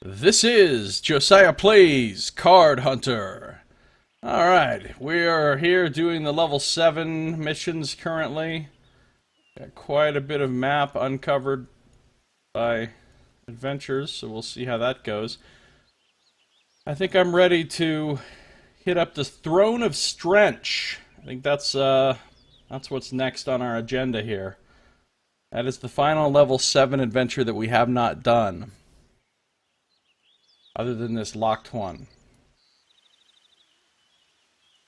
This is Josiah Plays Card Hunter. Alright, we are here doing the level 7 missions currently. Got quite a bit of map uncovered by adventures, so we'll see how that goes. I think I'm ready to hit up the Throne of Strench. I think that's what's next on our agenda here. That is the final level 7 adventure that we have not done, other than this locked one.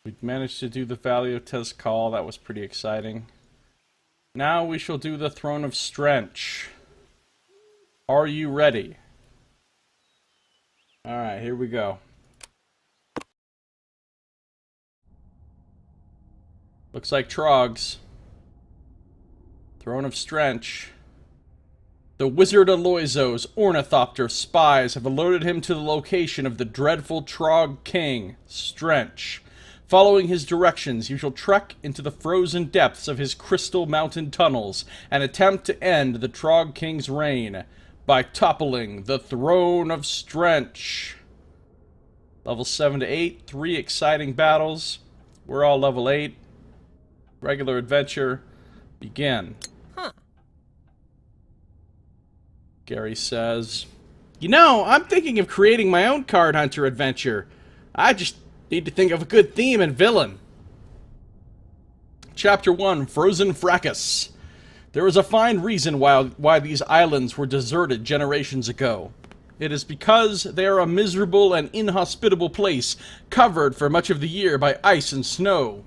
We managed to do the Valley of Tezcall. That was pretty exciting. Now we shall do the Throne of Strench. Are you ready? Alright, here we go. Looks like Trogs. Throne of Strench. The Wizard Aloyzo's ornithopter spies have alerted him to the location of the dreadful Trog King, Strench. Following his directions, you shall trek into the frozen depths of his crystal mountain tunnels and attempt to end the Trog King's reign by toppling the Throne of Strench. Level 7 to 8, 3 exciting battles. We're all level 8. Regular adventure. Begin. Gary says, "You know, I'm thinking of creating my own card hunter adventure. I just need to think of a good theme and villain." Chapter 1, Frozen Fracas. There is a fine reason why these islands were deserted generations ago. It is because they are a miserable and inhospitable place, covered for much of the year by ice and snow.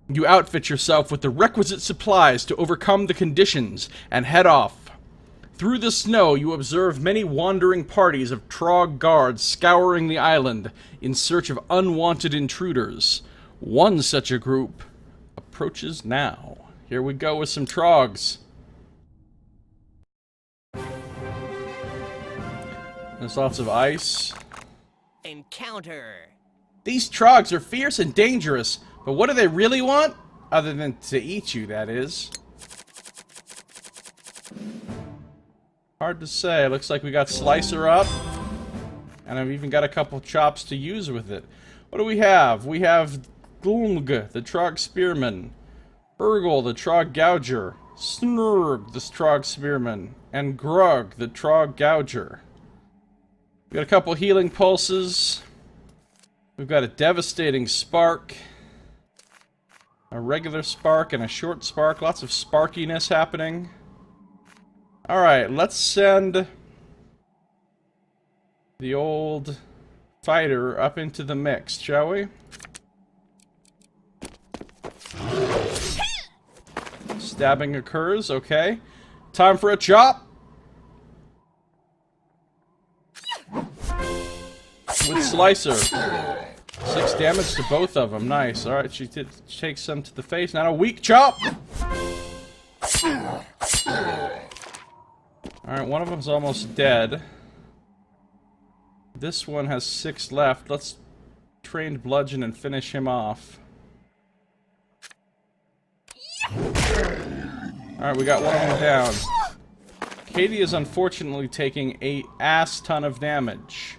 You outfit yourself with the requisite supplies to overcome the conditions and head off. Through the snow, you observe many wandering parties of Trog guards scouring the island in search of unwanted intruders. One such a group approaches now. Here we go with some Trogs. There's lots of ice. Encounter. These Trogs are fierce and dangerous, but what do they really want? Other than to eat you, that is. Hard to say. Looks like we got Slicer up. And I've even got a couple chops to use with it. What do we have? We have Glung, the Trog Spearman. Urgle, the Trog Gouger. Snurg, the Trog Spearman. And Grug, the Trog Gouger. We got a couple healing pulses. We've got a devastating spark. A regular spark and a short spark. Lots of sparkiness happening. Alright, let's send the old fighter up into the mix, shall we? Stabbing occurs, okay. Time for a chop! With Slicer. 6 damage to both of them, nice. Alright, she takes some to the face. Now a weak chop! Alright, one of them's almost dead. This one has 6 left. Let's trained bludgeon and finish him off. Alright, we got one of them down. Katie is unfortunately taking a ass ton of damage.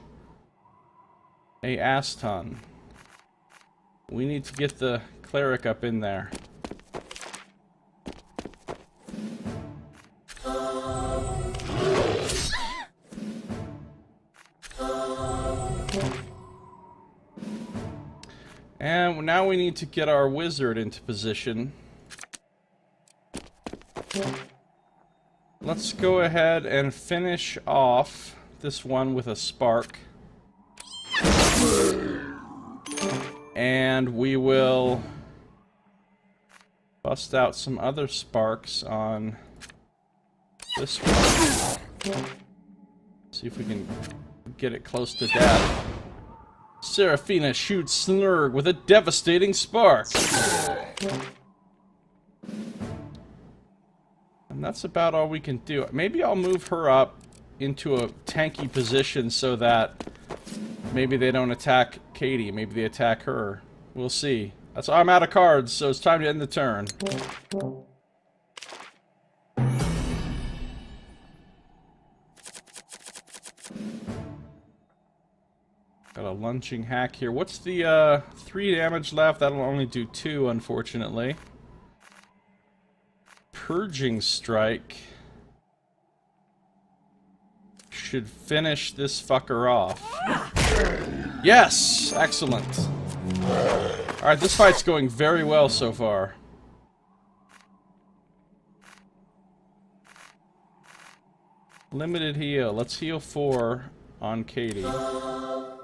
A ass ton. We need to get the cleric up in there. And now we need to get our wizard into position. Let's go ahead and finish off this one with a spark. And we will bust out some other sparks on this one. See if we can get it close to death. Seraphina shoots Snurg with a devastating spark. And that's about all we can do. Maybe I'll move her up into a tanky position so that maybe they don't attack Katie. Maybe they attack her. We'll see. I'm out of cards, so it's time to end the turn. lunging hack here. What's the 3 damage left? That'll only do 2, unfortunately. Purging strike should finish this fucker off. Yes! Excellent. Alright, this fight's going very well so far. Limited heal. Let's heal 4 on Katie. Let's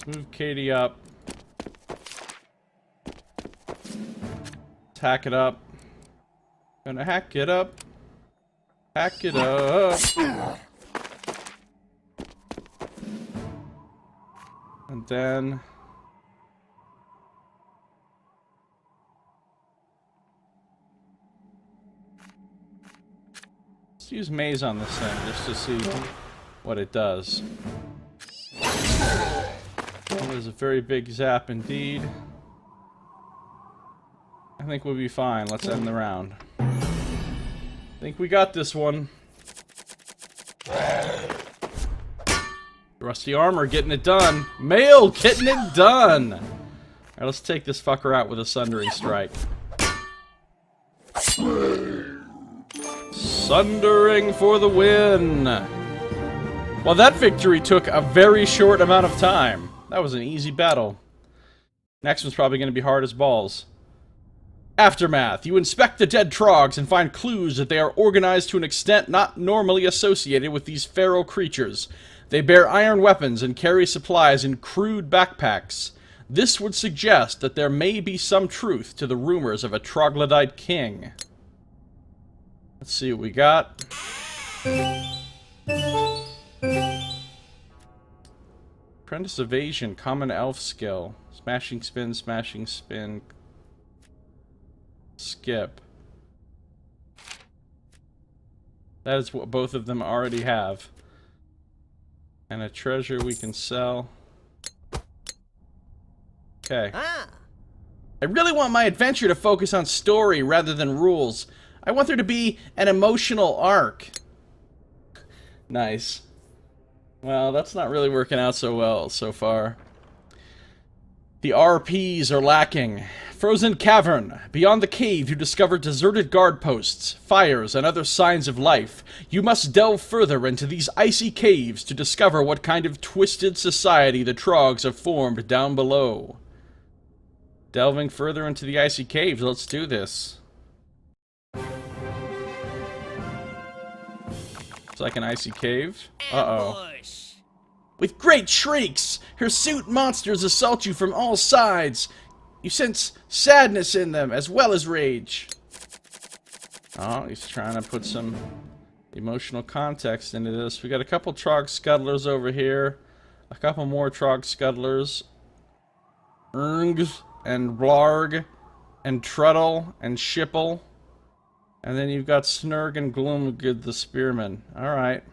move Katie up. Let's hack it up. Gonna hack it up. Hack it up. And then... let's use maze on this thing, just to see what it does. That is a very big zap indeed. I think we'll be fine. Let's end the round. I think we got this one. Rusty armor getting it done. Mail getting it done. Alright, let's take this fucker out with a sundering strike. Sundering for the win. Well, that victory took a very short amount of time. That was an easy battle. Next one's probably going to be hard as balls. Aftermath. You inspect the dead trogs and find clues that they are organized to an extent not normally associated with these feral creatures. They bear iron weapons and carry supplies in crude backpacks. This would suggest that there may be some truth to the rumors of a troglodyte king. Let's see what we got. Apprentice Evasion, common elf skill. Smashing spin, skip. That is what both of them already have. And a treasure we can sell. Okay. I really want my adventure to focus on story rather than rules. I want there to be an emotional arc. Nice. Well, that's not really working out so well so far. The RPs are lacking. Frozen cavern. Beyond the cave, you discover deserted guard posts, fires, and other signs of life. You must delve further into these icy caves to discover what kind of twisted society the Trogs have formed down below. Delving further into the icy caves, let's do this. It's like an icy cave. Uh-oh. With great shrieks, hirsute monsters assault you from all sides. You sense sadness in them, as well as rage. Oh, he's trying to put some emotional context into this. We got a couple Trog Scuttlers over here. A couple more Trog Scuttlers. Erng and Blarg and Truddle and Shipple. And then you've got Snurg and Gloomgood the Spearman. Alright.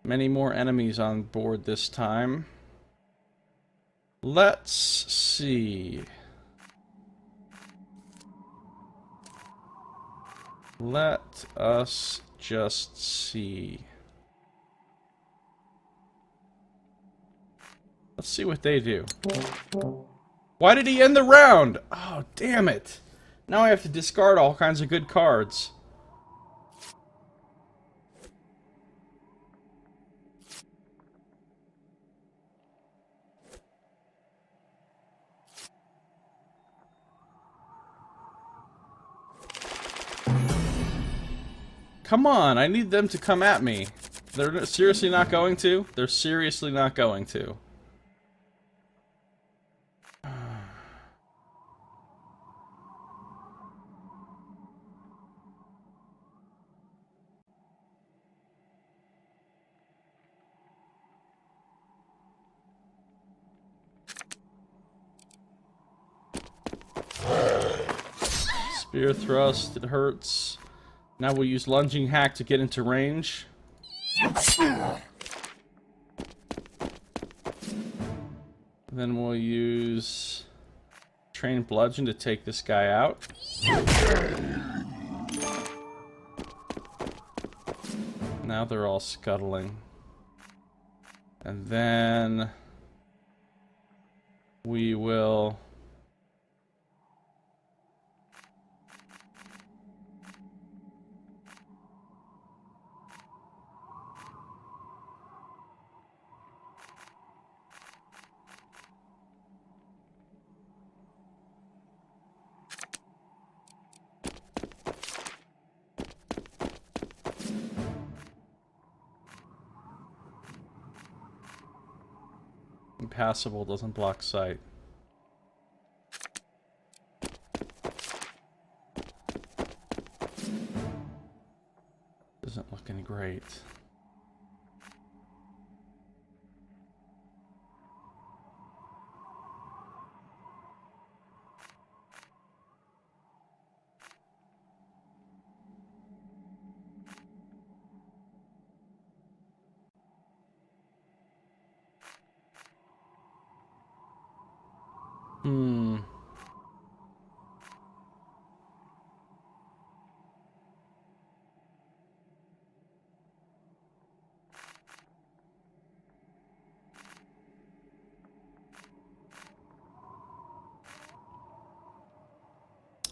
Many more enemies on board this time. Let's see. Let us just see. Let's see what they do. Why did he end the round? Oh, damn it. Now I have to discard all kinds of good cards. Come on, I need them to come at me. They're seriously not going to? They're seriously not going to. Spear thrust, it hurts. Now we'll use lunging hack to get into range. Then we'll use train bludgeon to take this guy out. Now they're all scuttling. And then we will... Impassable doesn't block sight. Doesn't look any great.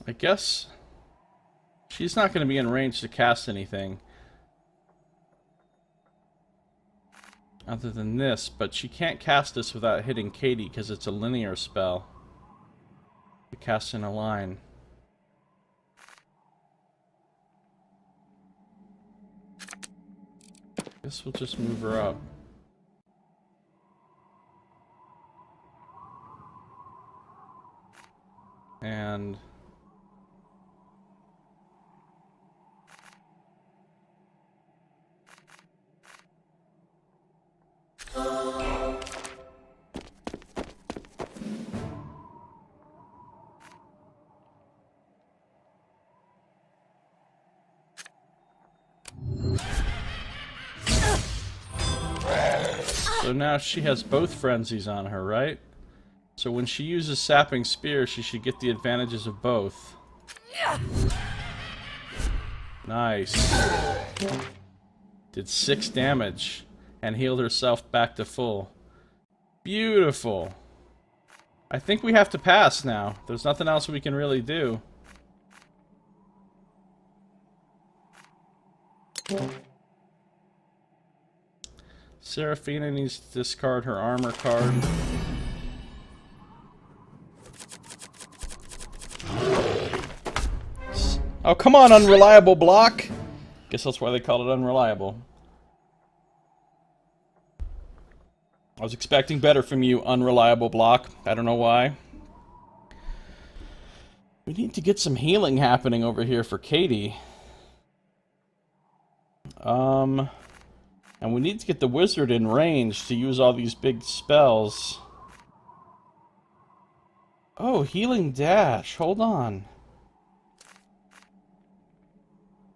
I guess she's not going to be in range to cast anything other than this, but she can't cast this without hitting Katie because it's a linear spell. You cast in a line. Guess we'll just move her up. And so now she has both frenzies on her, right? So when she uses Sapping Spear, she should get the advantages of both. Nice. Did 6 damage and healed herself back to full. Beautiful. I think we have to pass now. There's nothing else we can really do. Seraphina needs to discard her armor card. Oh, come on, unreliable block! Guess that's why they call it unreliable. I was expecting better from you, unreliable block. I don't know why. We need to get some healing happening over here for Katie. And we need to get the wizard in range to use all these big spells. Oh, healing dash. Hold on.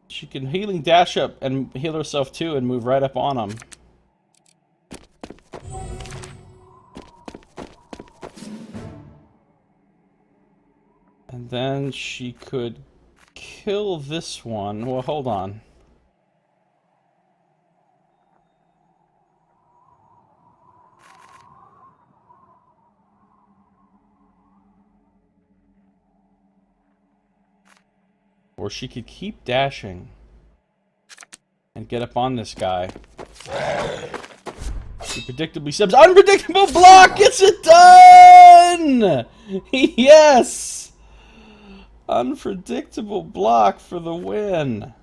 She can healing dash up and heal herself too and move right up on him. And then she could kill this one. Well, hold on. Or she could keep dashing and get up on this guy. She predictably subs. Unpredictable block gets it done! Yes! Unpredictable block for the win.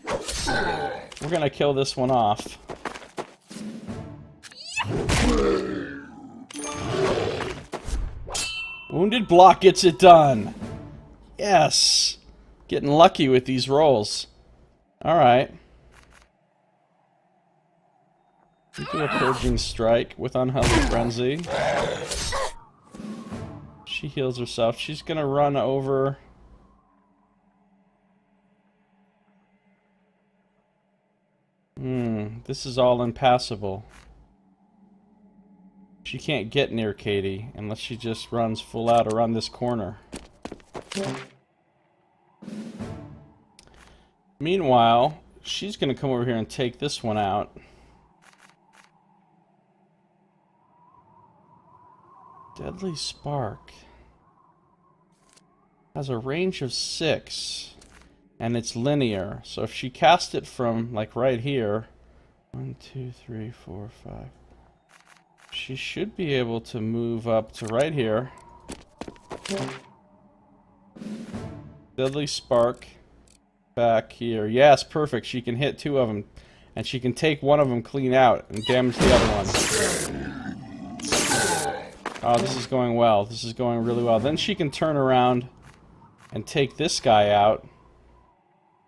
We're gonna kill this one off. Wounded block gets it done. Yes! Getting lucky with these rolls. Alright. We do a Purging Strike with Unhealthy Frenzy. She heals herself. She's gonna run over... this is all impassable. She can't get near Katie unless she just runs full out around this corner. Meanwhile, She's gonna come over here and take this one out. Deadly Spark has a range of 6, and it's linear. So if she cast it from, like, right here, 1, 2, 3, 4, 5, she should be able to move up to right here. Deadly Spark back here. Yes, perfect. She can hit 2 of them, and she can take one of them clean out and damage the other one. Oh, this is going well. This is going really well. Then she can turn around and take this guy out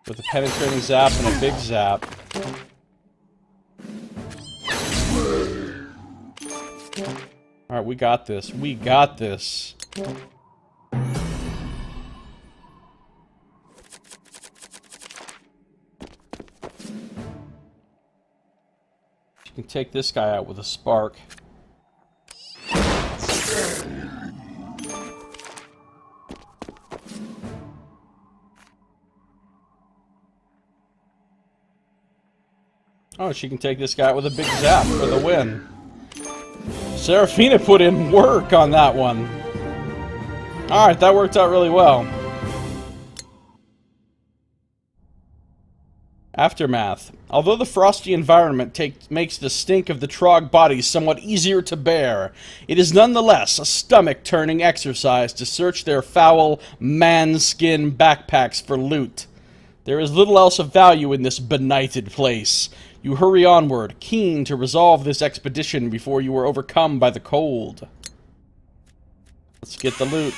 with a penetrating zap and a big zap. Alright, we got this. We got this. She can take this guy out with a spark. Oh, she can take this guy out with a big zap for the win. Seraphina put in work on that one. Alright, that worked out really well. Aftermath. Although the frosty environment makes the stink of the Trog bodies somewhat easier to bear, it is nonetheless a stomach-turning exercise to search their foul, man-skin backpacks for loot. There is little else of value in this benighted place. You hurry onward, keen to resolve this expedition before you are overcome by the cold. Let's get the loot.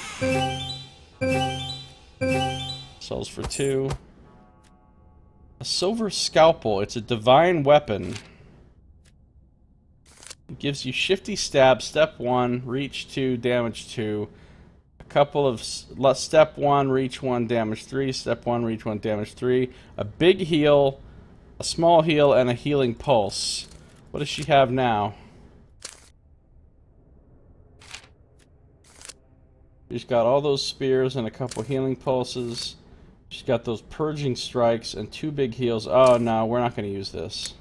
Sells for 2. A silver scalpel. It's a divine weapon. It gives you shifty stab, step 1, reach 2, damage 2. A couple of step 1, reach 1, damage 3, step 1, reach 1, damage 3. A big heal, a small heal, and a healing pulse. What does she have now? She's got all those spears and a couple healing pulses. She's got those purging strikes and 2 big heals. Oh no, we're not going to use this.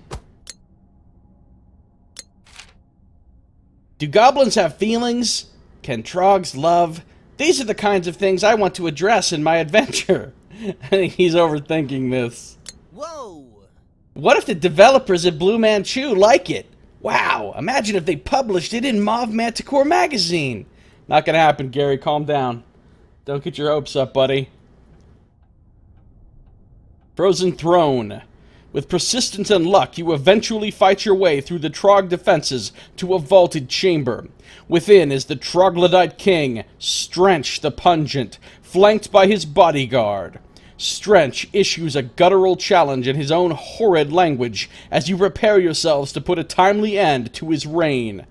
Do goblins have feelings? Can trogs love? These are the kinds of things I want to address in my adventure. I think he's overthinking this. Whoa! What if the developers at Blue Manchu like it? Wow, imagine if they published it in Mauve Manticore magazine. Not gonna happen, Gary. Calm down. Don't get your hopes up, buddy. Frozen Throne. With persistence and luck, you eventually fight your way through the Trog defenses to a vaulted chamber. Within is the Troglodyte King, Strench the Pungent, flanked by his bodyguard. Strench issues a guttural challenge in his own horrid language as you prepare yourselves to put a timely end to his reign.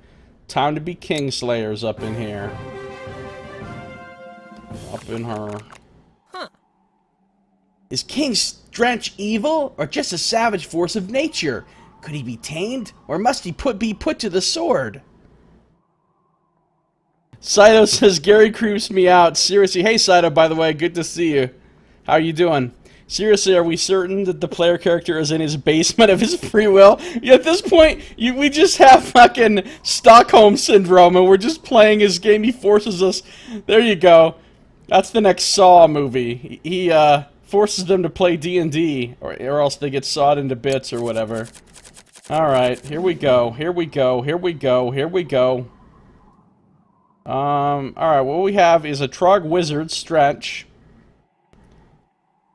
Time to be Kingslayers up in here. Up in her. Is King Strench evil, or just a savage force of nature? Could he be tamed, or must he be put to the sword? Saito says, Gary creeps me out. Seriously, hey Saito, by the way, good to see you. How are you doing? Seriously, are we certain that the player character is in his basement of his free will? Yeah, at this point, we just have fucking Stockholm Syndrome, and we're just playing his game. He forces us. There you go. That's the next Saw movie. He forces them to play D&D, or else they get sawed into bits or whatever. Alright, here we go. Here we go. Here we go. Here we go. Alright, what we have is a Trog Wizard, Strench.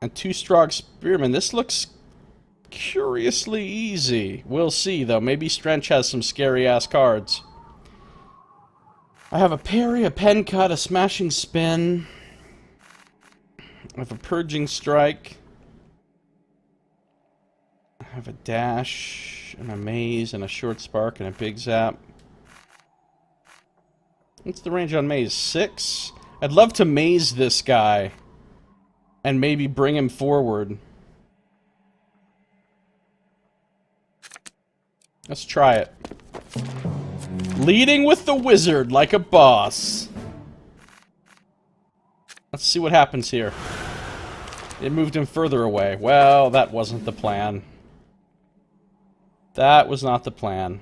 And 2 Strog Spearmen. This looks curiously easy. We'll see, though. Maybe Strench has some scary-ass cards. I have a parry, a pen cut, a smashing spin. I have a purging strike. I have a dash, and a maze, and a short spark, and a big zap. What's the range on maze? 6? I'd love to maze this guy. And maybe bring him forward. Let's try it. Leading with the wizard like a boss. Let's see what happens here. It moved him further away. Well, that wasn't the plan. That was not the plan.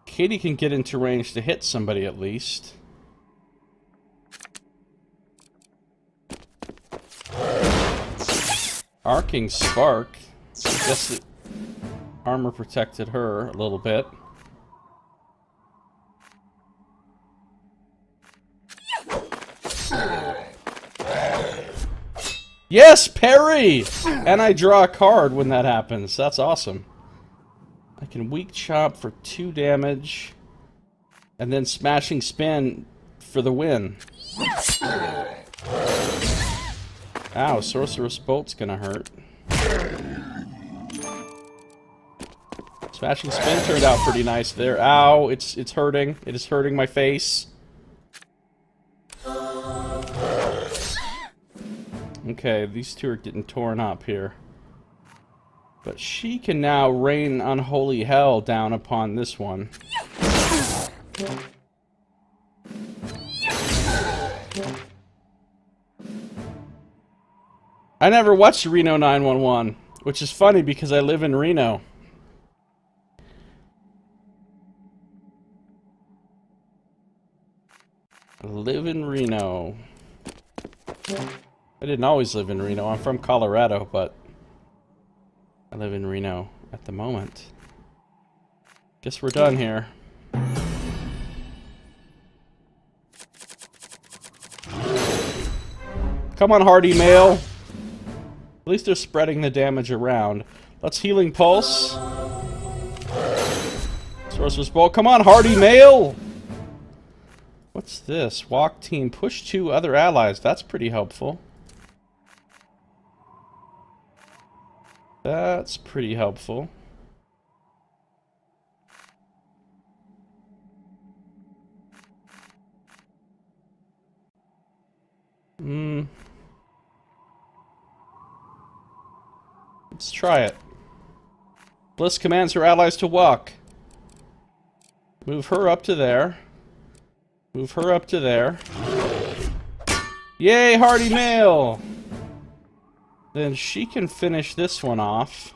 Katie can get into range to hit somebody at least. Arcing Spark. I guess the armor protected her a little bit. Yes, parry! And I draw a card when that happens. That's awesome. I can weak chop for 2 damage. And then smashing spin for the win. Ow, Sorcerer's Bolt's gonna hurt. Smashing spin turned out pretty nice there. Ow, it's hurting. It is hurting my face. Okay, these two are getting torn up here. But she can now rain unholy hell down upon this one. I never watched Reno 911, which is funny because I live in Reno. I live in Reno. I didn't always live in Reno. I'm from Colorado, but I live in Reno at the moment. Guess we're done here. Come on, hardy male. At least they're spreading the damage around. Let's Healing Pulse. Sorcerer's Bolt. Come on, hardy male! What's this? Walk team. Push 2 other allies. That's pretty helpful. That's pretty helpful. Let's try it. Bliss commands her allies to walk. Move her up to there. Move her up to there. Yay, hardy male! Then she can finish this one off.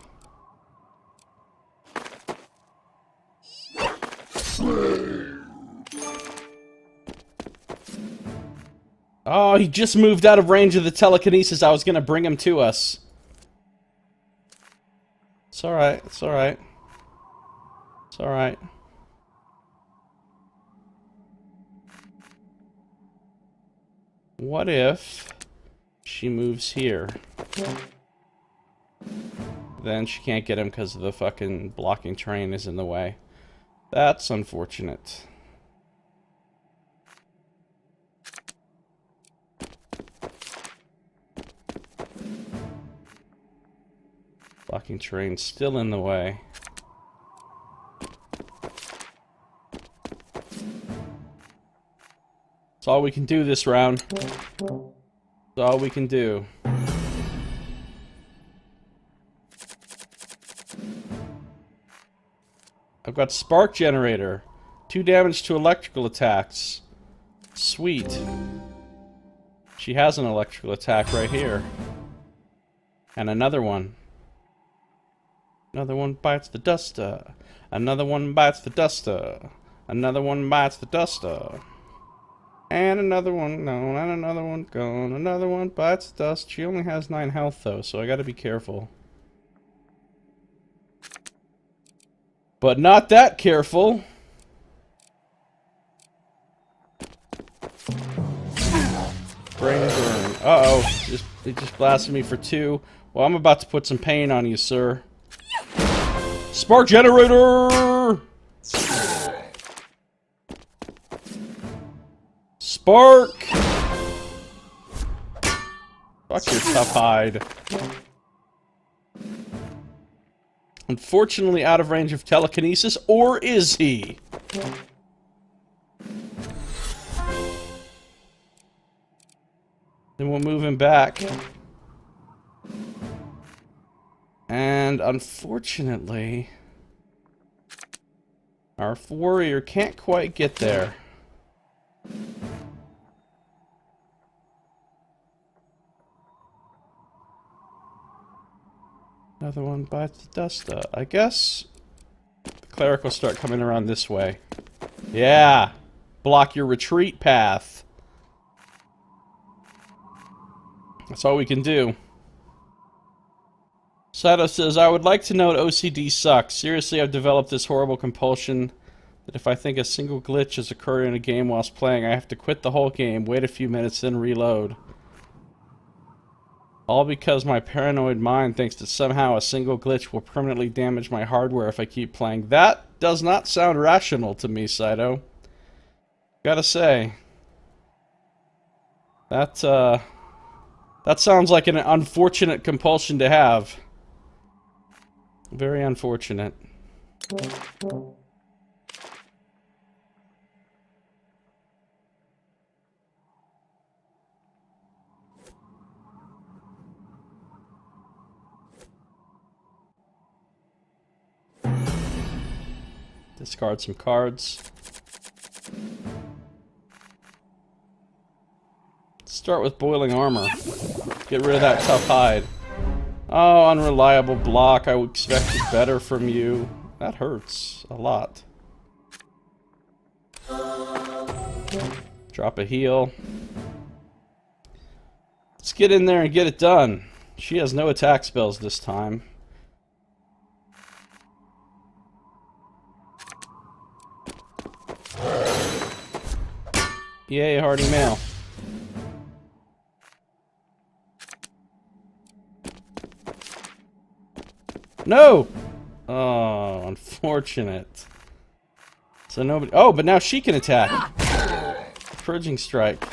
Oh, he just moved out of range of the telekinesis. I was gonna bring him to us. It's alright, it's alright. It's alright. What if she moves here? Then she can't get him because the fucking blocking terrain is in the way. That's unfortunate. Blocking terrain still in the way. That's all we can do this round. That's all we can do. I've got Spark Generator. 2 damage to electrical attacks. Sweet. She has an electrical attack right here. And another one. Another one bites the duster. Another one bites the duster. Another one bites the duster. And another one gone, and another one gone. Another one bites the dust. She only has 9 health though, so I gotta be careful. But not that careful. Brain burn. Uh-oh. It just blasted me for 2. Well, I'm about to put some pain on you, sir. Spark Generator! Spark! Fuck your tough hide. Unfortunately out of range of telekinesis, or is he? Then we'll move him back. And unfortunately, our warrior can't quite get there. Another one bites the dust up. I guess the cleric will start coming around this way. Yeah! Block your retreat path. That's all we can do. Sato says, I would like to note OCD sucks. Seriously, I've developed this horrible compulsion that if I think a single glitch has occurred in a game whilst playing, I have to quit the whole game, wait a few minutes, then reload. All because my paranoid mind thinks that somehow a single glitch will permanently damage my hardware if I keep playing. That does not sound rational to me, Saito. Gotta say. That sounds like an unfortunate compulsion to have. Very unfortunate. Discard some cards. Start with boiling armor. Get rid of that tough hide. Oh, unreliable block. I expected better from you. That hurts a lot. Drop a heal. Let's get in there and get it done. She has no attack spells this time. Yay, hardy male. No! Oh, unfortunate. So nobody... Oh, but now she can attack. Purging strike.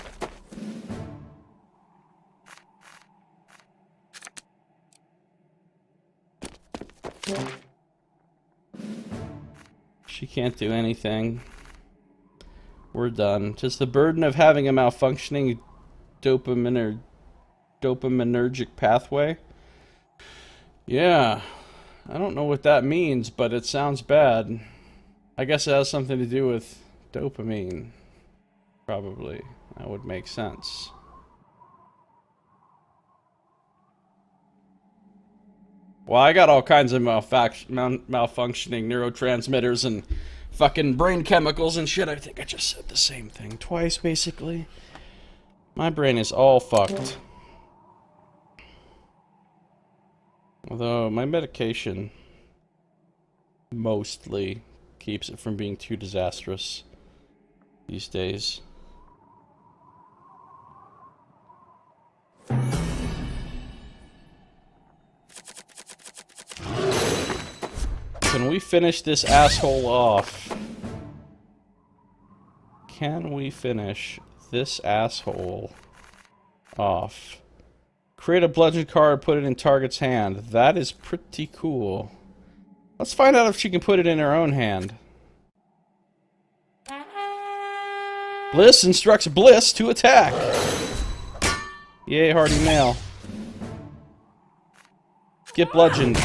She can't do anything. We're done. Just the burden of having a malfunctioning dopaminergic pathway. Yeah. I don't know what that means, but it sounds bad. I guess it has something to do with dopamine. Probably. That would make sense. Well, I got all kinds of malfunctioning neurotransmitters and fucking brain chemicals and shit. I think I just said the same thing twice, basically. My brain is all fucked. Although, my medication mostly keeps it from being too disastrous these days. Can we finish this asshole off? Can we finish this asshole off? Create a bludgeon card, put it in target's hand. That is pretty cool. Let's find out if she can put it in her own hand. Bliss instructs Bliss to attack. Yay, hardy male. Get bludgeoned.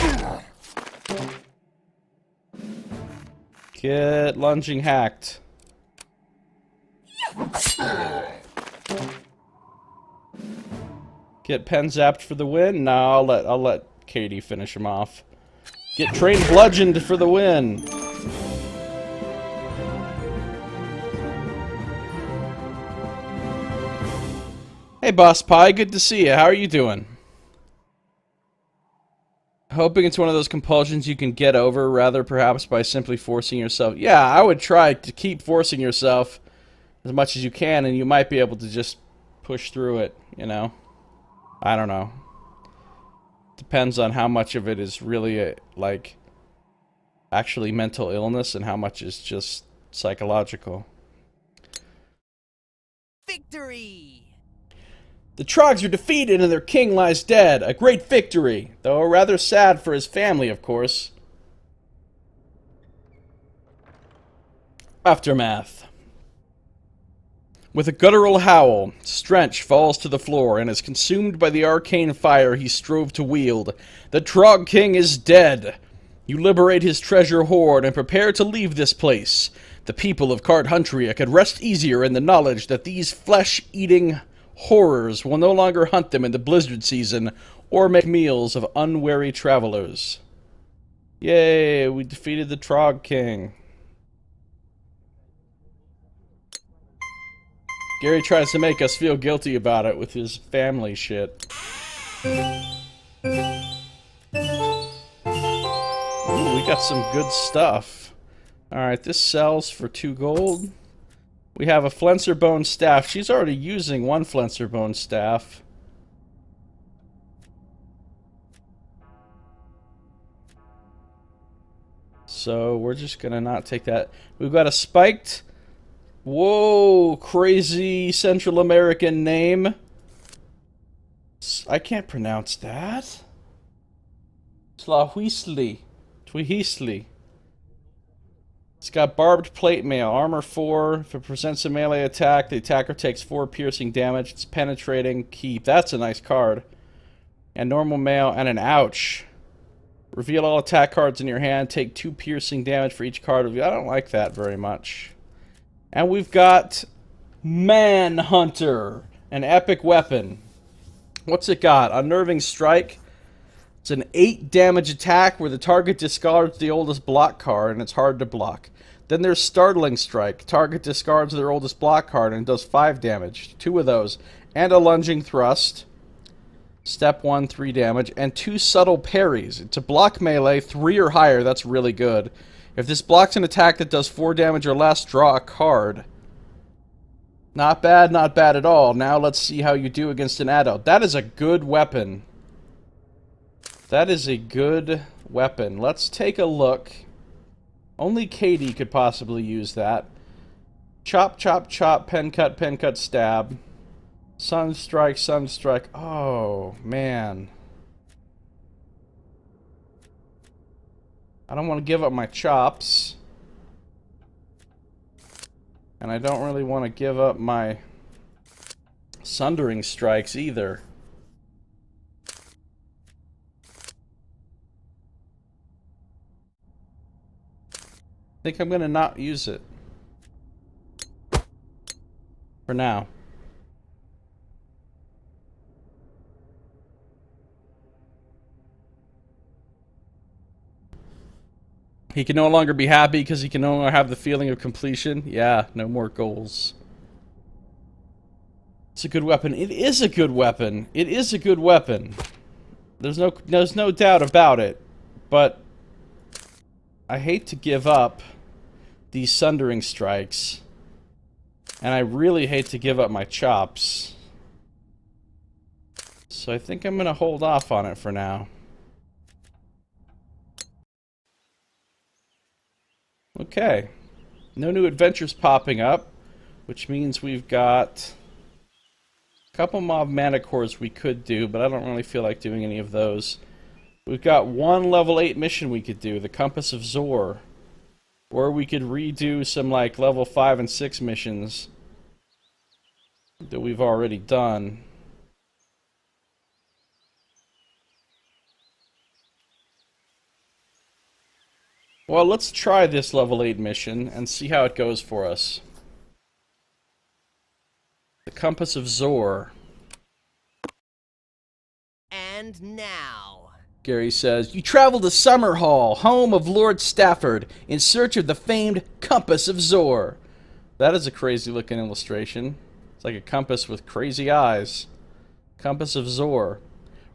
Get lunging hacked. Get pen zapped for the win? No, I'll let Katie finish him off. Get trained bludgeoned for the win. Hey Boss Pie, good to see you. How are you doing? Hoping it's one of those compulsions you can get over, rather perhaps by simply forcing yourself. Yeah, I would try to keep forcing yourself as much as you can, and you might be able to just push through it, you know? I don't know. Depends on how much of it is really, like, actually mental illness and how much is just psychological. Victory! The Trogs are defeated and their king lies dead. A great victory, though rather sad for his family, of course. Aftermath. With a guttural howl, Strench falls to the floor and is consumed by the arcane fire he strove to wield. The Trog King is dead. You liberate his treasure hoard and prepare to leave this place. The people of Cardhuntria could rest easier in the knowledge that these flesh-eating horrors will no longer hunt them in the blizzard season or make meals of unwary travelers. Yay, we defeated the Trog King. Gary tries to make us feel guilty about it with his family shit. Ooh, we got some good stuff. Alright, this sells for 2 gold. We have a Flenser Bone Staff. She's already using 1 Flenser Bone Staff. So we're just gonna not take that. We've got a spiked... Whoa, crazy Central American name. I can't pronounce that. Tlahuisli. Twihisli. It's got barbed plate mail, armor 4. If it presents a melee attack, the attacker takes 4 piercing damage. It's penetrating. Keep. That's a nice card. And normal mail and an ouch. Reveal all attack cards in your hand. Take 2 piercing damage for each card. I don't like that very much. And we've got Manhunter, an epic weapon. What's it got? Unnerving Strike. It's an 8 damage attack where the target discards the oldest block card and it's hard to block. Then there's Startling Strike. Target discards their oldest block card and does 5 damage. 2 of those. And a Lunging Thrust. Step 1, 3 damage. And 2 Subtle Parries. To block melee, 3 or higher, that's really good. If this blocks an attack that does 4 damage or less, draw a card. Not bad at all. Now let's see how you do against an adult. That is a good weapon. That is a good weapon. Let's take a look. Only Katie could possibly use that. Chop, chop, chop, pen cut, stab. Sunstrike, sunstrike. Oh, man. I don't want to give up my chops. And I don't really want to give up my sundering strikes either. I think I'm going to not use it. For now. He can no longer be happy because he can no longer have the feeling of completion. Yeah, no more goals. It's a good weapon. It is a good weapon. It is a good weapon. There's no doubt about it. But I hate to give up these sundering strikes. And I really hate to give up my chops. So I think I'm going to hold off on it for now. Okay, no new adventures popping up, which means we've got a couple mob manticores we could do, but I don't really feel like doing any of those. We've got 1 level 8 mission we could do, the Compass of Zor. Or we could redo some like level 5 and 6 missions that we've already done. Well, let's try this level 8 mission and see how it goes for us. The Compass of Zor. And now... Gary says, you travel to Summerhall, home of Lord Stafford, in search of the famed Compass of Zor. That is a crazy looking illustration. It's like a compass with crazy eyes. Compass of Zor.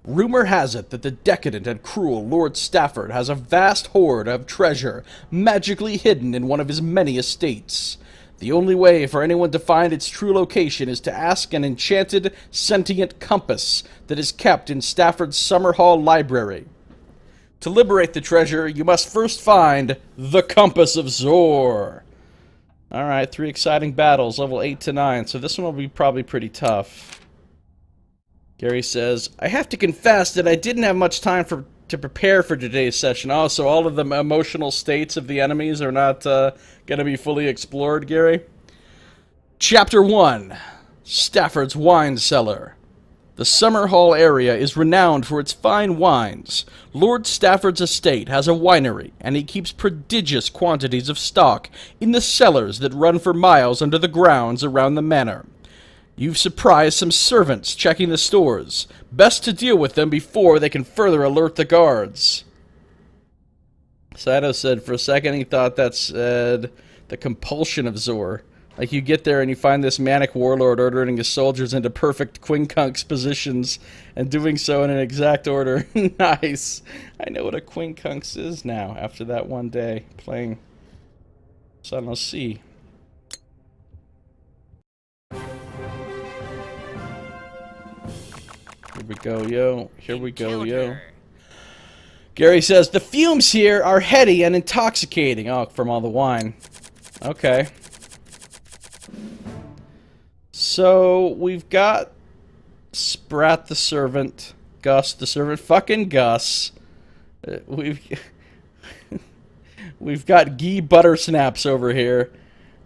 Rumor has it that the decadent and cruel Lord Stafford has a vast hoard of treasure magically hidden in one of his many estates. The only way for anyone to find its true location is to ask an enchanted, sentient compass that is kept in Stafford's Summerhall library. To liberate the treasure, you must first find the Compass of Zor. Alright, 3 exciting battles, level 8 to 9, so this one will be probably pretty tough. Gary says, I have to confess that I didn't have much time to prepare for today's session. Oh, so all of the emotional states of the enemies are not going to be fully explored, Gary? Chapter 1, Stafford's Wine Cellar. The Summerhall area is renowned for its fine wines. Lord Stafford's estate has a winery, and he keeps prodigious quantities of stock in the cellars that run for miles under the grounds around the manor. You've surprised some servants checking the stores. Best to deal with them before they can further alert the guards. Sato said for a second he thought that said the compulsion of Zor. Like you get there and you find this manic warlord ordering his soldiers into perfect quincunx positions and doing so in an exact order. Nice. I know what a quincunx is now after that one day playing Sun Sea. Here we go, yo. Here we go, yo. Gary says, the fumes here are heady and intoxicating. Oh, from all the wine. Okay. So, we've got Sprat the servant, Gus the servant, fucking Gus. We've got Gee Buttersnaps over here.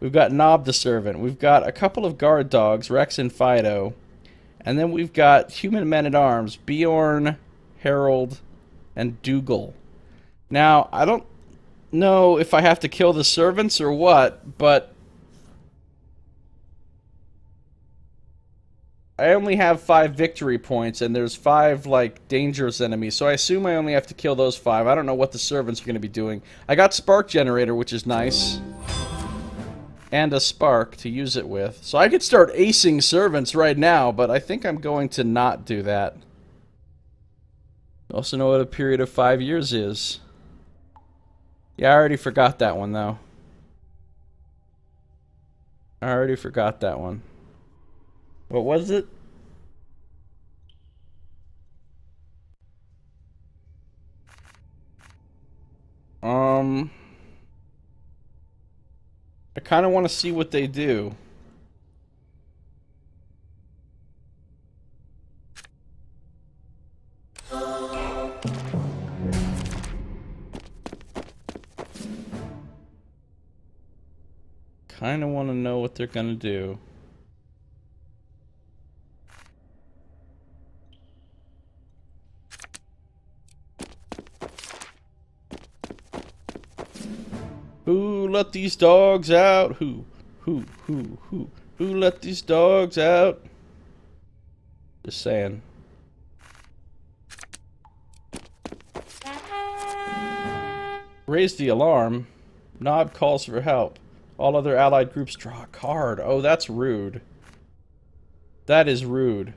We've got Nob the servant. We've got a couple of guard dogs, Rex and Fido. And then we've got human men-at-arms, Bjorn, Harold, and Dougal. Now, I don't know if I have to kill the servants or what, but I only have 5 victory points, and there's 5, like, dangerous enemies, so I assume I only have to kill those 5. I don't know what the servants are going to be doing. I got Spark Generator, which is nice, and a Spark to use it with. So I could start acing servants right now, but I think I'm going to not do that. Also know what a period of 5 years is. Yeah, I already forgot that one, though. I already forgot that one. What was it? I kind of want to see what they do. Kind of want to know what they're gonna do. Who let these dogs out? Who let these dogs out? Just saying. Raise the alarm. Nob calls for help. All other allied groups draw a card. Oh, that's rude. That is rude.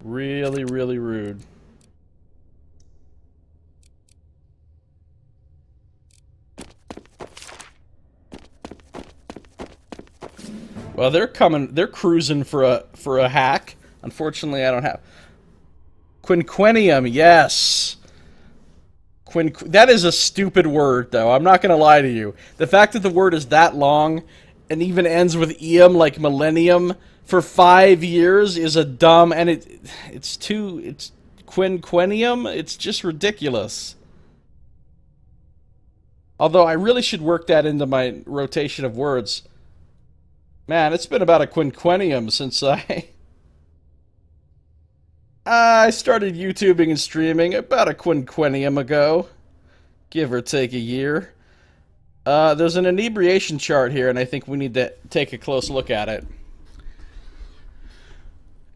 Really, really rude. Well, they're coming. They're cruising for a hack. Unfortunately, I don't have quinquennium. Yes, that is a stupid word, though. I'm not gonna lie to you. The fact that the word is that long and even ends with eum, like millennium, for 5 years is a dumb. And it's quinquennium. It's just ridiculous. Although I really should work that into my rotation of words. Man, it's been about a quinquennium since I started YouTubing and streaming about a quinquennium ago. Give or take a year. There's an inebriation chart here, and I think we need to take a close look at it.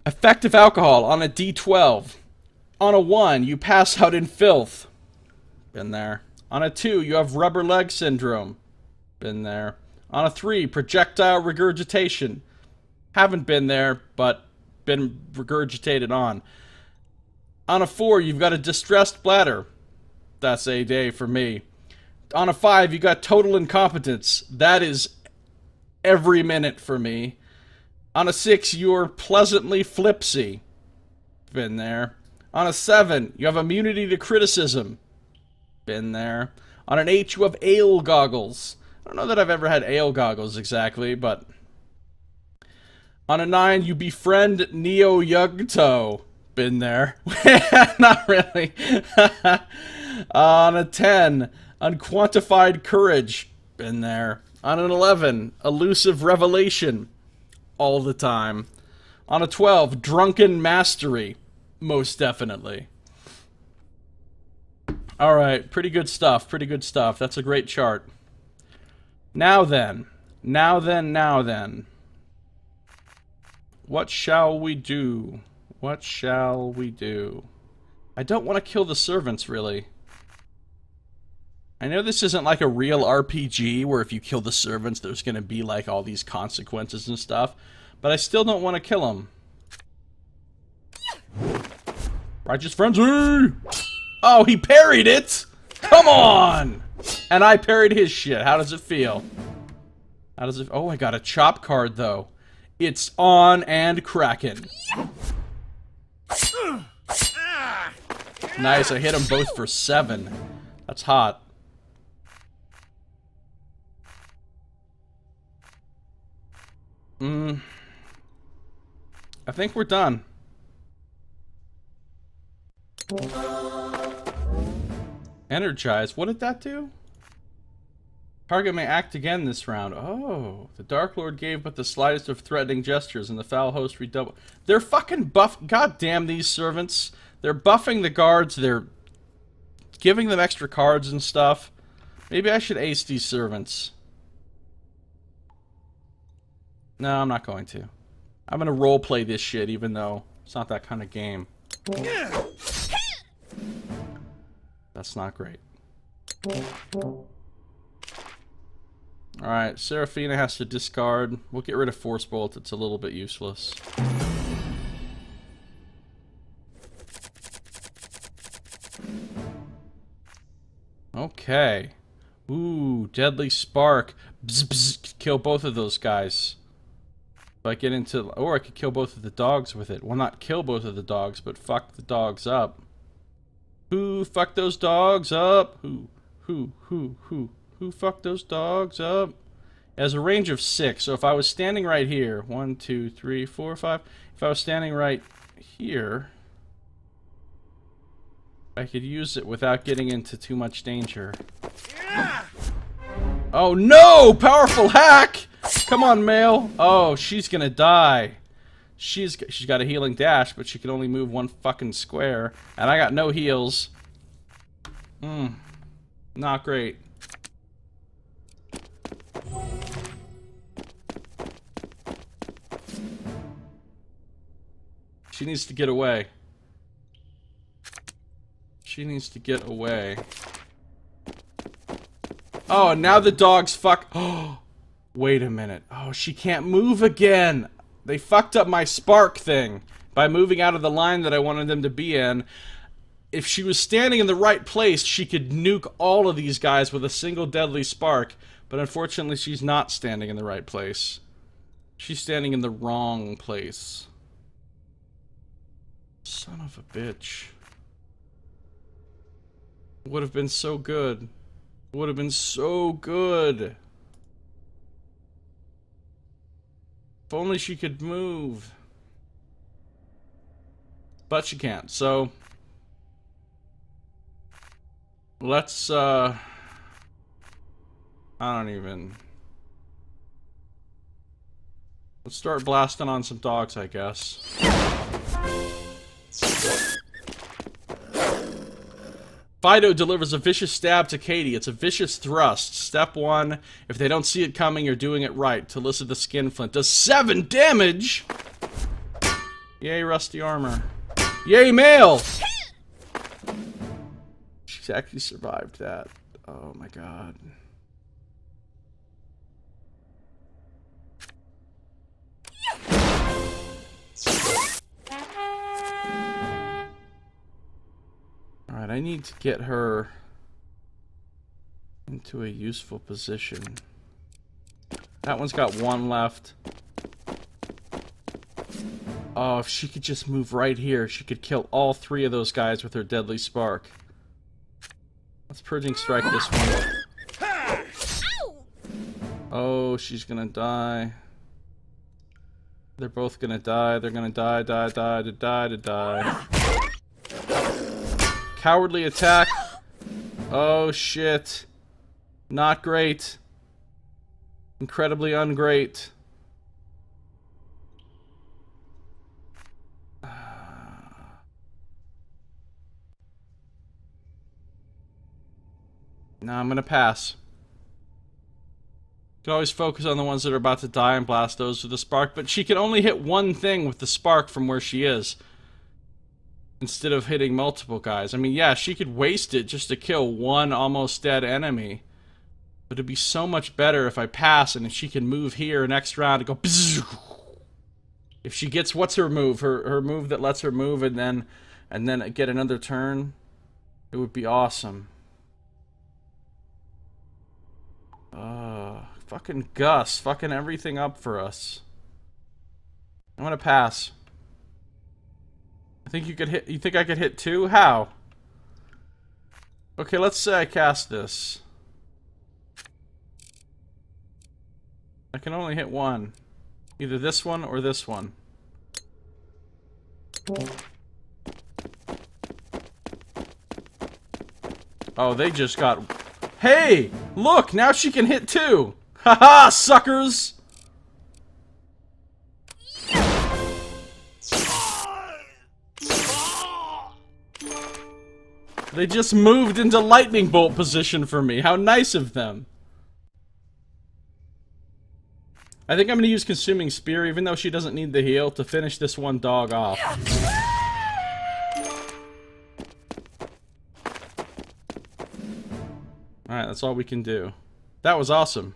Effective alcohol on a D12. On a 1, you pass out in filth. Been there. On a 2, you have rubber leg syndrome. Been there. On a 3, projectile regurgitation. Haven't been there, but been regurgitated on. On a 4, you've got a distressed bladder. That's a day for me. On a 5, you got total incompetence. That is every minute for me. On a 6, you're pleasantly flipsy. Been there. On a 7, you have immunity to criticism. Been there. On an 8, you have ale goggles. I don't know that I've ever had ale goggles exactly, but... On a 9, you befriend Neo Yugto. Been there. Not really. On a 10, unquantified courage. Been there. On an 11, elusive revelation. All the time. On a 12, drunken mastery. Most definitely. Alright, pretty good stuff, pretty good stuff. That's a great chart. Now then. What shall we do? What shall we do? I don't want to kill the servants, really. I know this isn't like a real RPG where if you kill the servants, there's going to be like all these consequences and stuff. But I still don't want to kill them. Righteous frenzy! Oh, he parried it! Come on! And I parried his shit. How does it feel? How does it... Oh, I got a chop card, though. It's on and cracking. Nice, I hit them both for 7. That's hot. I think we're done. Energize. What did that do? Target may act again this round. Oh, the Dark Lord gave but the slightest of threatening gestures, and the foul host redoubled. They're fucking buff. God damn these servants. They're buffing the guards. They're giving them extra cards and stuff. Maybe I should ace these servants. No, I'm not going to. I'm gonna roleplay this shit, even though it's not that kind of game. That's not great. Alright, Seraphina has to discard. We'll get rid of Force Bolt. It's a little bit useless. Okay. Ooh, Deadly Spark. Bzz, bzz, kill both of those guys. If I get into... Or I could kill both of the dogs with it. Well, not kill both of the dogs, but fuck the dogs up. Who fucked those dogs up? Who fucked those dogs up? It has a range of 6, so if I was standing right here, 1, 2, 3, 4, 5. If I was standing right here, I could use it without getting into too much danger. Oh no! Powerful hack! Come on, male. Oh, she's gonna die. She's got a healing dash, but she can only move 1 fucking square. And I got no heals. Not great. She needs to get away. She needs to get away. Oh, and now the dogs fuck. Oh, wait a minute. Oh, she can't move again. They fucked up my spark thing by moving out of the line that I wanted them to be in. If she was standing in the right place, she could nuke all of these guys with a single deadly spark. But unfortunately, she's not standing in the right place. She's standing in the wrong place. Son of a bitch. Would have been so good. Would have been so good. If only she could move. But she can't, so... Let's, I don't even... Let's start blasting on some dogs, I guess. Fido delivers a vicious stab to Katie. It's a vicious thrust. Step 1, if they don't see it coming, you're doing it right. Talissa the Skinflint does 7 damage! Yay, rusty armor. Yay, male! She's actually survived that. Oh my god. Alright, I need to get her into a useful position. That one's got 1 left. Oh, if she could just move right here, she could kill all 3 of those guys with her deadly spark. Let's Purging Strike this one. Oh, she's gonna die. They're both gonna die. They're gonna die. Cowardly attack. Oh, shit. Not great. Incredibly ungreat. No, I'm gonna pass. Can always focus on the ones that are about to die and blast those with the spark, but she can only hit one thing with the spark from where she is, instead of hitting multiple guys. I mean, yeah, she could waste it just to kill one almost dead enemy, but it'd be so much better if I pass and if she can move here next round and go bzzz. If she gets, what's her move? Her move that lets her move and then get another turn, it would be awesome. Fucking Gus, fucking everything up for us. I'm gonna pass. I think you could hit. You think I could hit 2? How? Okay, let's say I cast this. I can only hit 1. Either this one or this one. Oh, they just got... Hey! Look! Now she can hit 2! Haha, suckers! They just moved into lightning bolt position for me. How nice of them. I think I'm going to use Consuming Spear, even though she doesn't need the heal, to finish this one dog off. Alright, that's all we can do. That was awesome.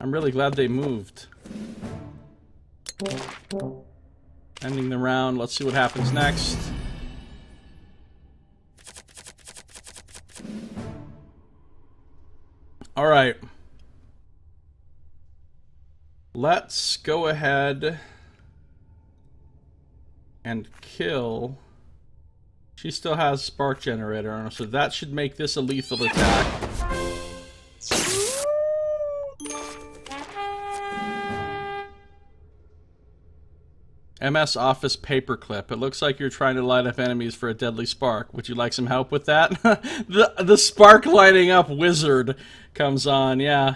I'm really glad they moved. Ending the round. Let's see what happens next. Alright. Let's go ahead and kill. She still has Spark Generator on her, so that should make this a lethal attack. MS Office Paperclip. It looks like you're trying to light up enemies for a deadly spark. Would you like some help with that? the spark lighting up wizard comes on, yeah.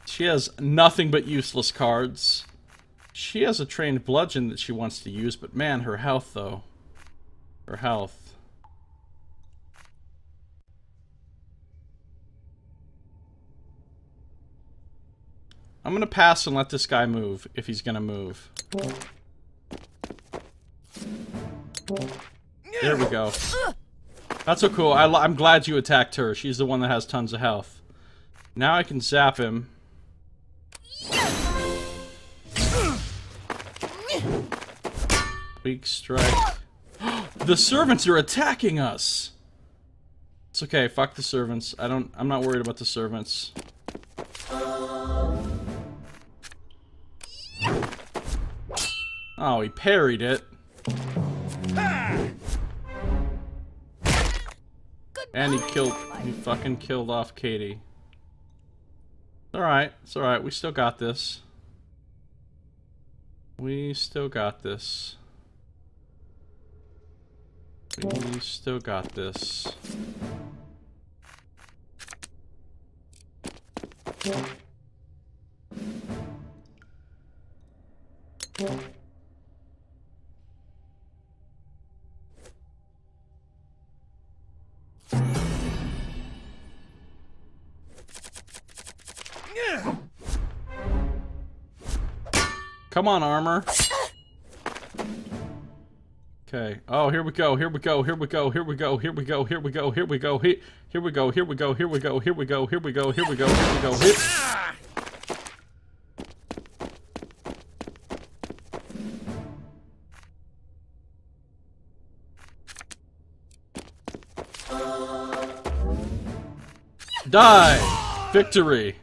She has nothing but useless cards. She has a trained bludgeon that she wants to use, but man, her health though. Her health. I'm gonna pass and let this guy move, if he's gonna move. There we go. That's so cool. I'm glad you attacked her. She's the one that has tons of health. Now I can zap him. Weak strike. The servants are attacking us! It's okay, fuck the servants. I'm not worried about the servants. Oh, he parried it. And he fucking killed off Katie. Alright, it's alright, we still got this. We still got this. We still got this. Come on, armor. Okay. Oh, here we go. Here we go. Here we go. Here we go. Here we go. Here we go. Here we go. Here we go. Here we go. Here we go. Here we go. Here we go. Here we go. Here we go. Hit. Die. Victory.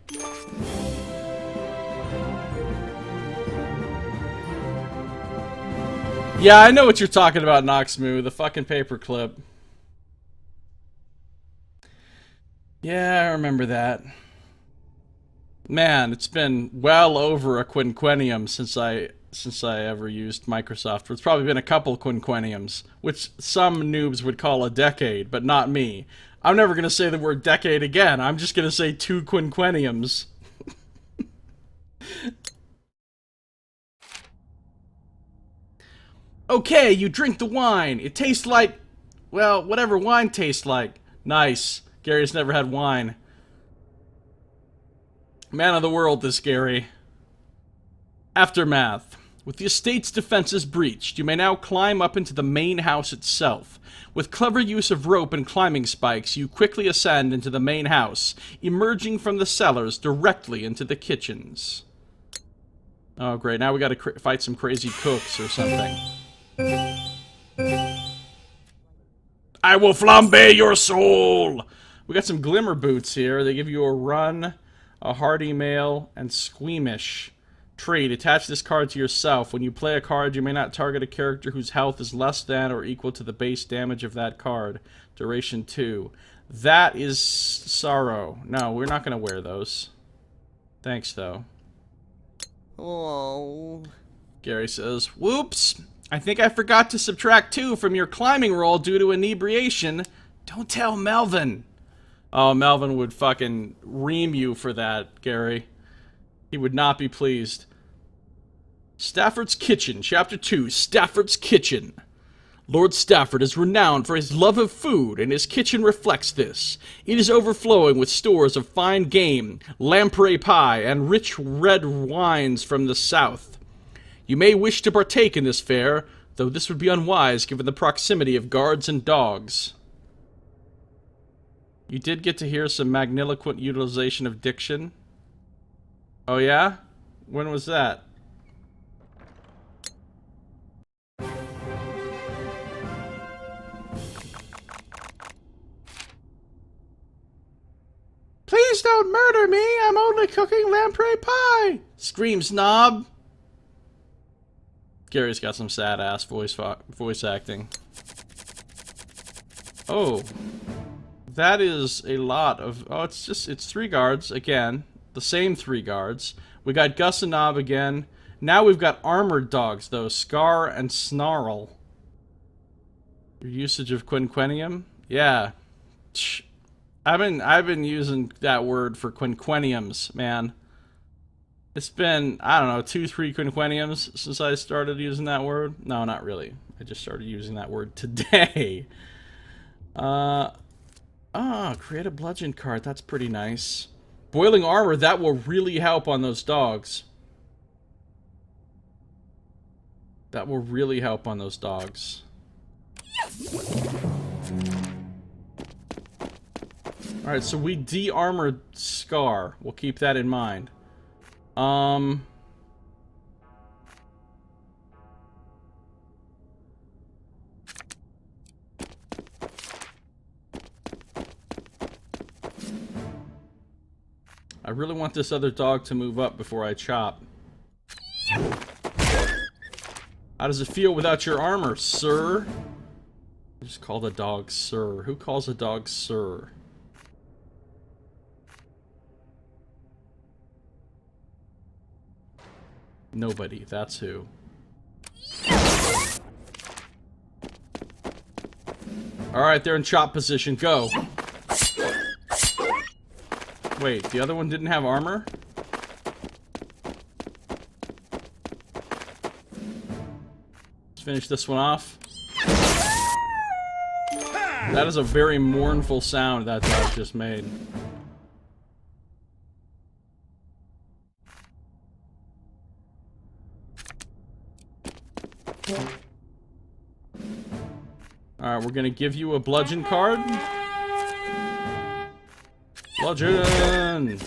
Yeah, I know what you're talking about, Noxmoo. The fucking paperclip. Yeah, I remember that. Man, it's been well over a quinquennium since I ever used Microsoft. It's probably been a couple quinquenniums, which some noobs would call a decade, but not me. I'm never gonna say the word decade again. I'm just gonna say 2 quinquenniums. Okay, you drink the wine. It tastes like, well, whatever wine tastes like. Nice. Gary's never had wine. Man of the world, this Gary. Aftermath. With the estate's defenses breached, you may now climb up into the main house itself. With clever use of rope and climbing spikes, you quickly ascend into the main house, emerging from the cellars directly into the kitchens. Oh, great. Now we gotta fight some crazy cooks or something. I will flambe your soul! We got some glimmer boots here. They give you a run, a hardy mail, and squeamish. Trait. Attach this card to yourself. When you play a card, you may not target a character whose health is less than or equal to the base damage of that card. Duration 2. That is sorrow. No, we're not going to wear those. Thanks, though. Oh. Gary says, whoops! I think I forgot to subtract 2 from your climbing roll due to inebriation. Don't tell Melvin. Oh, Melvin would fucking ream you for that, Gary. He would not be pleased. Stafford's Kitchen, Chapter 2, Stafford's Kitchen. Lord Stafford is renowned for his love of food, and his kitchen reflects this. It is overflowing with stores of fine game, lamprey pie, and rich red wines from the south. You may wish to partake in this fare, though this would be unwise given the proximity of guards and dogs. You did get to hear some magniloquent utilization of diction. Oh yeah? When was that? Please don't murder me! I'm only cooking lamprey pie! Scream, snob! Gary's got some sad-ass voice acting. Oh. That is a lot of... Oh, it's 3 guards, again. The same 3 guards. We got Gus and Nob again. Now we've got armored dogs, though. Scar and Snarl. Your usage of quinquennium? Yeah. I've been using that word for quinquenniums, man. It's been, I don't know, 2-3 quinquenniums since I started using that word. No, not really. I just started using that word today. Create a bludgeon card. That's pretty nice. Boiling armor, that will really help on those dogs. That will really help on those dogs. Alright, so we de-armored Scar. We'll keep that in mind. I really want this other dog to move up before I chop. How does it feel without your armor, sir? I just call the dog sir. Who calls a dog sir? Nobody. That's who. Alright, they're in chop position. Go. Wait, the other one didn't have armor? Let's finish this one off. That is a very mournful sound that dog just made. Alright, we're gonna give you a bludgeon card. Bludgeon!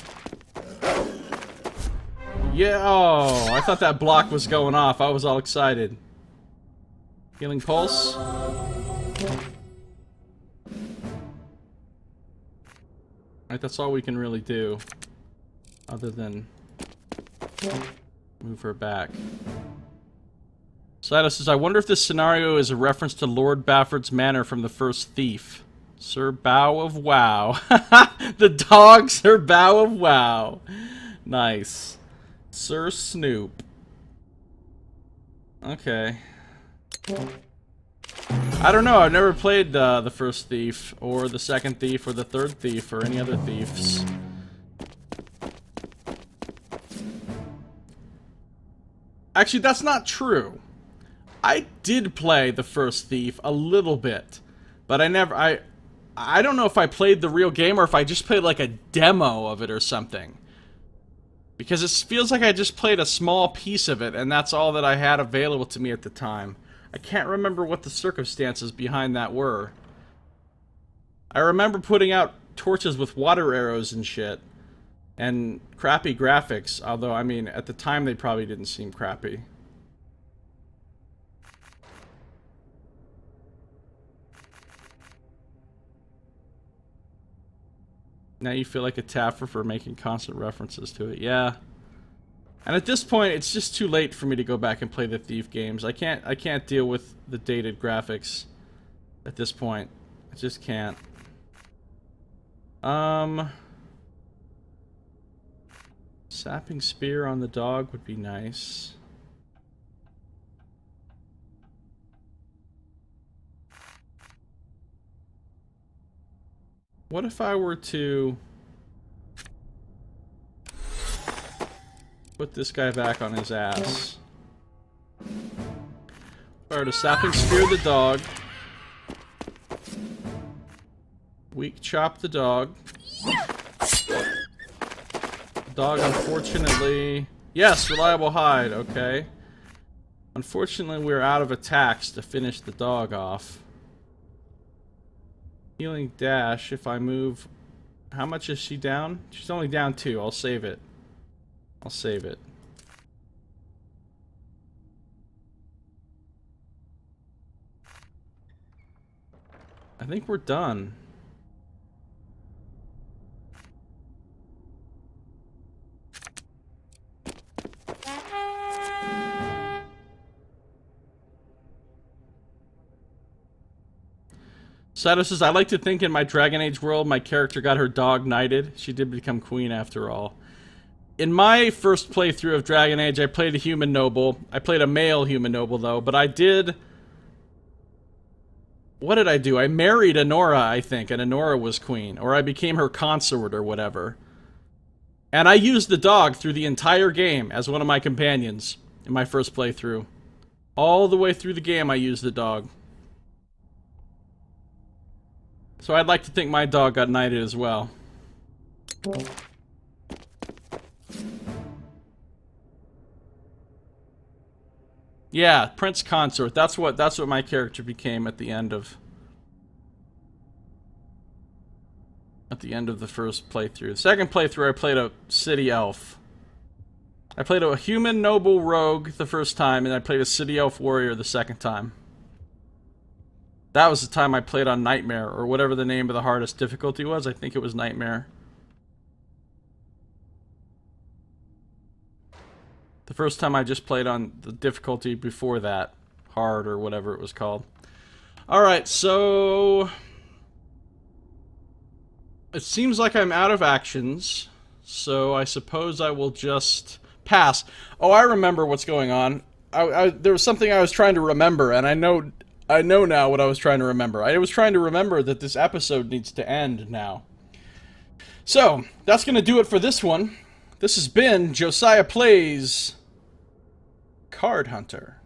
Yeah, oh, I thought that block was going off. I was all excited. Healing pulse. Alright, that's all we can really do. Other than move her back. Sato says, I wonder if this scenario is a reference to Lord Bafford's manor from the first Thief. Sir Bow of Wow. The dog, Sir Bow of Wow. Nice. Sir Snoop. Okay. I don't know. I've never played the first Thief, or the second Thief, or the third Thief, or any other Thieves. Actually, that's not true. I did play the first Thief a little bit, but I don't know if I played the real game or if I just played like a demo of it or something. Because it feels like I just played a small piece of it, and that's all that I had available to me at the time. I can't remember what the circumstances behind that were. I remember putting out torches with water arrows and shit, and crappy graphics, although, I mean, at the time they probably didn't seem crappy. Now you feel like a Taffer for making constant references to it. Yeah. And at this point, it's just too late for me to go back and play the Thief games. I can't deal with the dated graphics at this point. I just can't. Sapping spear on the dog would be nice. What if I were to put this guy back on his ass? If I were to sapping spear the dog, weak chop the dog. The dog, unfortunately... Yes, reliable hide, okay. Unfortunately, we're out of attacks to finish the dog off. Healing dash, if I move... How much is she down? She's only down 2. I'll save it. I'll save it. I think we're done. Sato says, I like to think in my Dragon Age world, my character got her dog knighted. She did become queen after all. In my first playthrough of Dragon Age, I played a human noble. I played a male human noble, though, but I did... What did I do? I married Anora, I think, and Anora was queen. Or I became her consort or whatever. And I used the dog through the entire game as one of my companions in my first playthrough. All the way through the game, I used the dog. So I'd like to think my dog got knighted as well. Yeah, Prince Consort. That's what my character became at the end of the first playthrough. The second playthrough I played a city elf. I played a human noble rogue the first time, and I played a city elf warrior the second time. That was the time I played on Nightmare, or whatever the name of the hardest difficulty was. I think it was Nightmare. The first time I just played on the difficulty before that. Hard, or whatever it was called. Alright, so... It seems like I'm out of actions, so I suppose I will just pass. Oh, I remember what's going on. There was something I was trying to remember, and I know now what I was trying to remember. I was trying to remember that this episode needs to end now. So, that's going to do it for this one. This has been Josiah Plays Card Hunter.